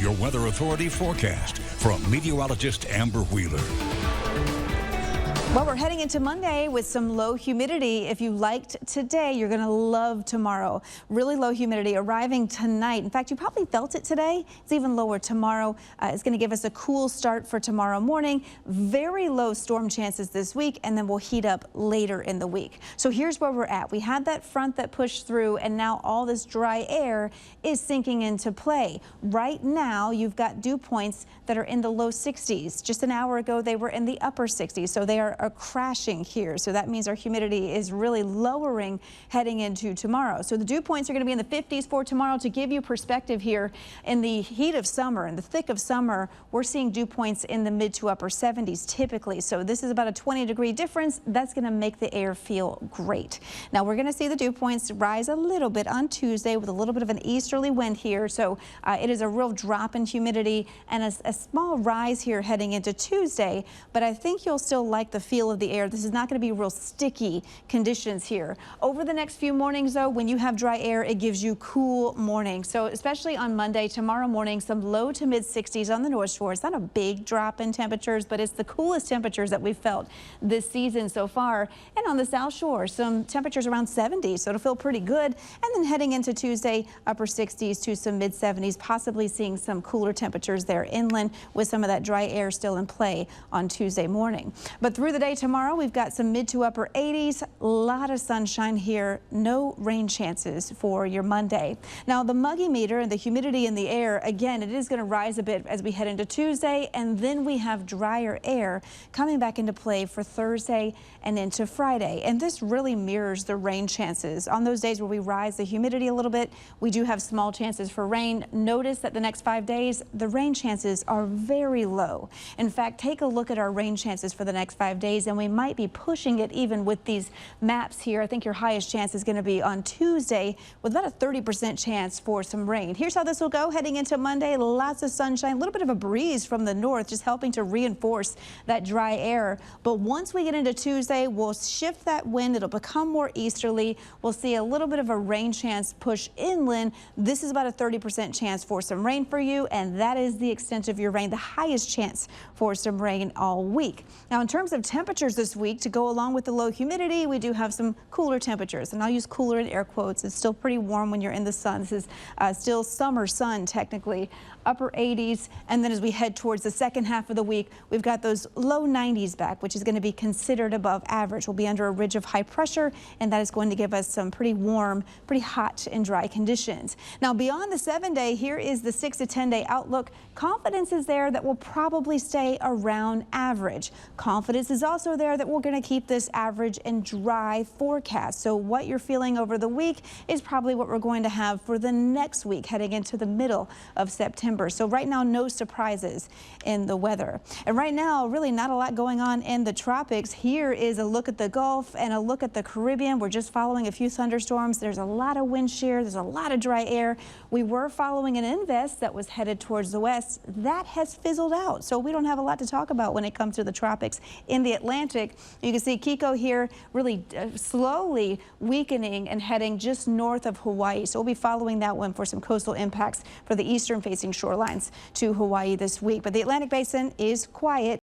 your Weather Authority forecast from meteorologist Amber Wheeler. Well, we're heading into Monday with some low humidity. If you liked today, you're going to love tomorrow. Really low humidity arriving tonight. In fact, you probably felt it today. It's even lower tomorrow. It's going to give us a cool start for tomorrow morning. Very low storm chances this week, and then we'll heat up later in the week. So here's where we're at. We had that front that pushed through, and now all this dry air is sinking into play. Right now, you've got dew points that are in the low 60s. Just an hour ago, they were in the upper 60s, so they are crashing here. So that means our humidity is really lowering heading into tomorrow. So the dew points are going to be in the 50s for tomorrow. To give you perspective here, in the heat of summer, in the thick of summer, we're seeing dew points in the mid to upper 70s typically. So this is about a 20-degree difference. That's going to make the air feel great. Now we're going to see the dew points rise a little bit on Tuesday with a little bit of an easterly wind here. So it is a real drop in humidity and a small rise here heading into Tuesday. But I think you'll still like the feel of the air. This is not going to be real sticky conditions here. Over the next few mornings, though, when you have dry air, it gives you cool mornings. So especially on Monday, tomorrow morning, some low to mid 60s on the North Shore. It's not a big drop in temperatures, but it's the coolest temperatures that we've felt this season so far. And on the South Shore, some temperatures around 70, so it'll feel pretty good. And then heading into Tuesday, upper 60s to some mid 70s, possibly seeing some cooler temperatures there inland with some of that dry air still in play on Tuesday morning. But through the day tomorrow, we've got some mid to upper 80s, a lot of sunshine here, no rain chances for your Monday. Now the muggy meter and the humidity in the air, again, it is going to rise a bit as we head into Tuesday, and then we have drier air coming back into play for Thursday and into Friday. And this really mirrors the rain chances. On those days where we rise the humidity a little bit, we do have small chances for rain. Notice that the next 5 days, the rain chances are very low. In fact, take a look at our rain chances for the next 5 days, and we might be pushing it even with these maps here. I think your highest chance is going to be on Tuesday with about a 30% chance for some rain. Here's how this will go heading into Monday. Lots of sunshine, a little bit of a breeze from the north, just helping to reinforce that dry air. But once we get into Tuesday, we'll shift that wind. It'll become more easterly. We'll see a little bit of a rain chance push inland. This is about a 30% chance for some rain for you, and that is the extent of your rain, the highest chance for some rain all week. Now, in terms of temperatures this week, to go along with the low humidity, we do have some cooler temperatures, and I'll use cooler in air quotes. It's still pretty warm when you're in the sun. This is still summer sun technically, upper 80s, and then as we head towards the second half of the week, we've got those low 90s back, which is going to be considered above average. We'll be under a ridge of high pressure, and that is going to give us some pretty warm, pretty hot and dry conditions. Now beyond the 7-day, here is the 6 to 10-day outlook. Confidence is there that will probably stay around average. Confidence is also there that we're going to keep this average and dry forecast. So what you're feeling over the week is probably what we're going to have for the next week heading into the middle of September. So right now, no surprises in the weather. And right now, really not a lot going on in the tropics. Here is a look at the Gulf and a look at the Caribbean. We're just following a few thunderstorms. There's a lot of wind shear. There's a lot of dry air. We were following an invest that was headed towards the west. That has fizzled out. So we don't have a lot to talk about when it comes to the tropics. In the Atlantic, you can see Kiko here really slowly weakening and heading just north of Hawaii. So we'll be following that one for some coastal impacts for the eastern facing shorelines to Hawaii this week. But the Atlantic basin is quiet.